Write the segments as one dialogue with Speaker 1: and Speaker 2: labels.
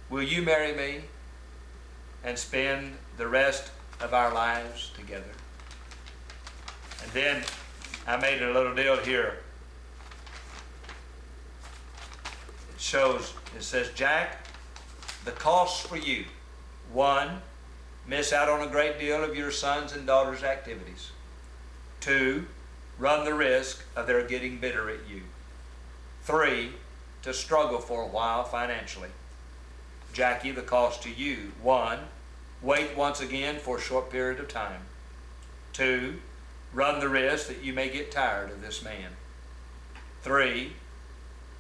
Speaker 1: will you marry me and spend the rest of our lives together? And then I made a little deal here. It says, Jacque, the costs for you. 1, miss out on a great deal of your sons and daughters' activities. 2, run the risk of their getting bitter at you. 3, to struggle for a while financially. Jacque, the cost to you. 1, wait once again for a short period of time. 2, run the risk that you may get tired of this man. 3,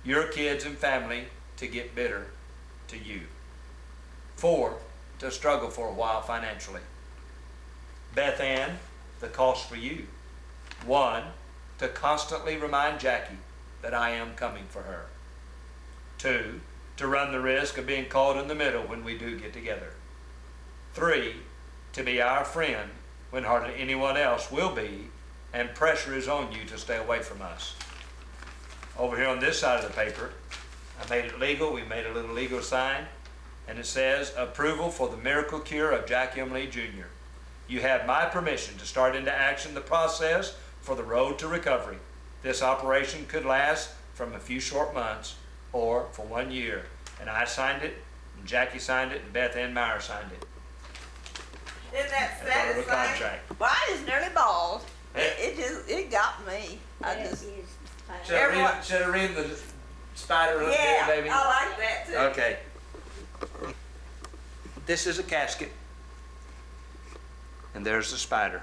Speaker 1: your kids and family to get bitter to you. 4, to struggle for a while financially. Beth Ann, the cost for you. 1, to constantly remind Jacque that I am coming for her. 2, to run the risk of being caught in the middle when we do get together. 3, to be our friend when hardly anyone else will be, and pressure is on you to stay away from us. Over here on this side of the paper, I made it legal. We made a little legal sign, and it says, approval for the miracle cure of Jacque M. Lee Jr. You have my permission to start into action the process for the road to recovery. This operation could last from a few short months or for 1 year. And I signed it, and Jacque signed it, and Beth Ann Meyer signed it.
Speaker 2: Isn't that
Speaker 1: Part of the
Speaker 2: satisfying?
Speaker 1: contract.
Speaker 2: Well, I just nearly bawled. It got me.
Speaker 1: Should I read the Spyder up
Speaker 2: Yeah,
Speaker 1: there, baby?
Speaker 2: I like that too.
Speaker 1: Okay. This is a casket. And there's the Spyder.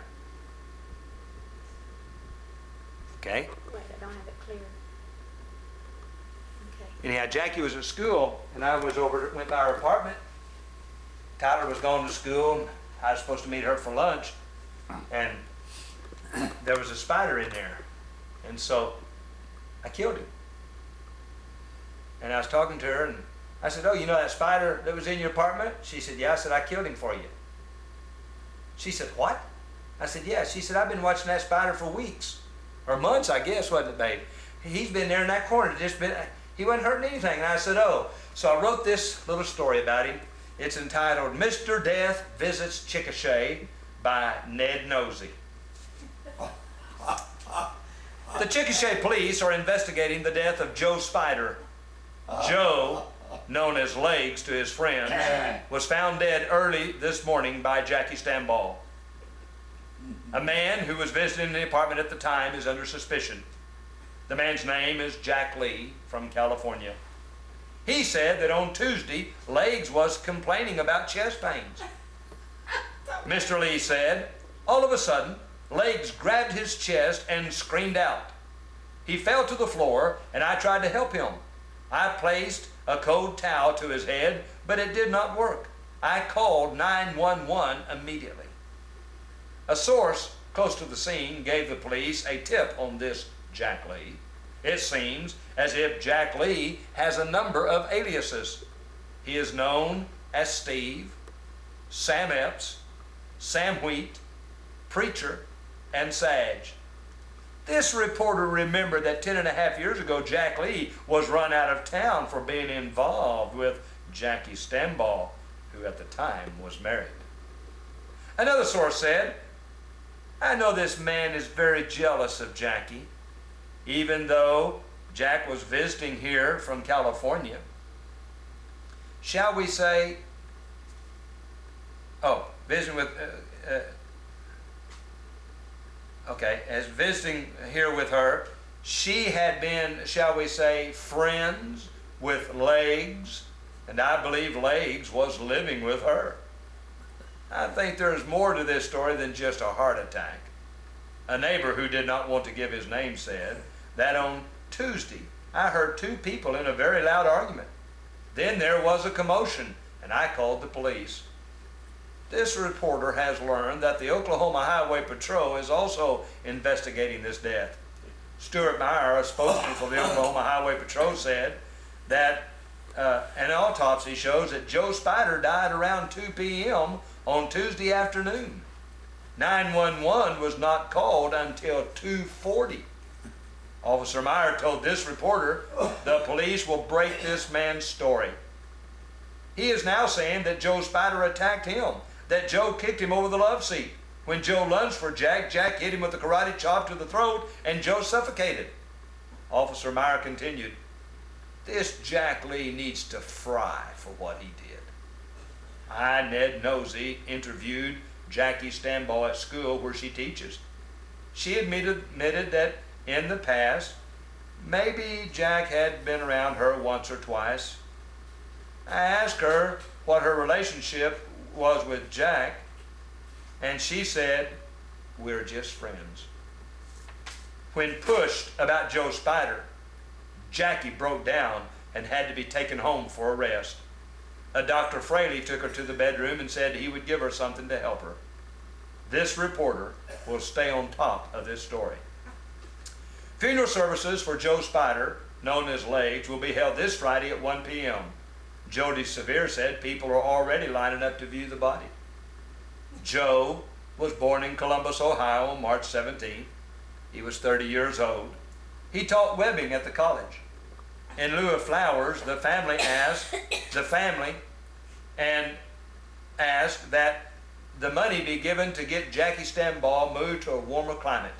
Speaker 1: Okay?
Speaker 3: Wait, I don't have it clear. Okay.
Speaker 1: Anyhow, Jacque was at school, and I was went by her apartment. Tyler was going to school, and I was supposed to meet her for lunch, and there was a Spyder in there. And so I killed him. And I was talking to her, and I said, oh, you know that Spyder that was in your apartment? She said, yeah. I said, I killed him for you. She said, what? I said, yeah. She said, I've been watching that Spyder for weeks. Or months, I guess, wasn't it, babe? He's been there in that corner. He wasn't hurting anything. And I said, oh. So I wrote this little story about him. It's entitled, Mr. Death Visits Chickasha by Ned Nosey. The Chickasha police are investigating the death of Joe Spyder. Joe, known as Legs to his friends, was found dead early this morning by Jacque Stamball. A man who was visiting the apartment at the time is under suspicion. The man's name is Jacque Lee from California. He said that on Tuesday, Legs was complaining about chest pains. Mr. Lee said, all of a sudden, Legs grabbed his chest and screamed out. He fell to the floor, and I tried to help him. I placed a cold towel to his head, but it did not work. I called 911 immediately. A source close to the scene gave the police a tip on this Jacque Lee. It seems as if Jacque Lee has a number of aliases. He is known as Steve, Sam Epps, Sam Wheat, Preacher, and Sage. This reporter remembered that 10.5 years ago, Jacque Lee was run out of town for being involved with Jacque Stamball, who at the time was married. Another source said, I know this man is very jealous of Jacque, even though Jacque was visiting here from California. Shall we say, visiting with, as visiting here with her, she had been, shall we say, friends with Legs, and I believe Legs was living with her. I think there's more to this story than just a heart attack. A neighbor who did not want to give his name said that on Tuesday, I heard two people in a very loud argument. Then there was a commotion, and I called the police. This reporter has learned that the Oklahoma Highway Patrol is also investigating this death. Stuart Meyer, a spokesman for the Oklahoma Highway Patrol, said that an autopsy shows that Joe Spyder died around 2 p.m. on Tuesday afternoon. 911 was not called until 2:40. Officer Meyer told this reporter the police will break this man's story. He is now saying that Joe Spyder attacked him, that Joe kicked him over the love seat. When Joe lunged for Jacque, Jacque hit him with a karate chop to the throat, and Joe suffocated. Officer Meyer continued, "This Jacque Lee needs to fry for what he did." I, Ned Nosey, interviewed Jackie Stambaugh at school where she teaches. She admitted that in the past, maybe Jacque had been around her once or twice. I asked her what her relationship was with Jacque, and she said, "We're just friends." When pushed about Joe Spyder, Jackie broke down and had to be taken home for a rest. Dr. Fraley took her to the bedroom and said he would give her something to help her. This reporter will stay on top of this story. Funeral services for Joe Spyder, known as Legs, will be held this Friday at 1 p.m. Jody Severe said people are already lining up to view the body. Joe was born in Columbus, Ohio on March 17th. He was 30 years old. He taught webbing at the college. In lieu of flowers, the family asked that the money be given to get Jackie Stambaugh moved to a warmer climate.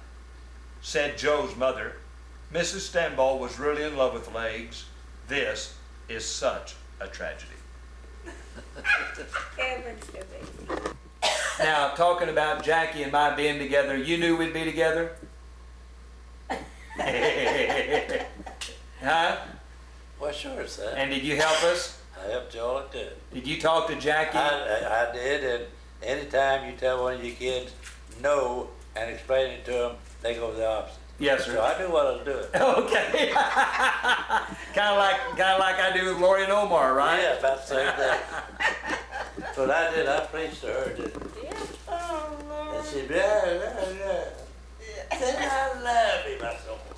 Speaker 1: Said Joe's mother, "Mrs. Stambaugh was really in love with Legs. This is such a tragedy." Now, talking about Jackie and my being together, you knew we'd be together? Huh?
Speaker 3: Well, sure, son.
Speaker 1: And did you help us?
Speaker 3: I helped you all I could.
Speaker 1: Did you talk to Jackie?
Speaker 3: I did, and anytime you tell one of your kids no and explain it to them, they go the opposite.
Speaker 1: Yes, sir.
Speaker 3: So I knew what I was doing.
Speaker 1: Okay. kind of like I do with Lori and Omar, right?
Speaker 3: Yeah, about the same thing. But I did. I preached to her, didn't I?
Speaker 2: Yeah. Oh, Lord.
Speaker 3: And she, yeah,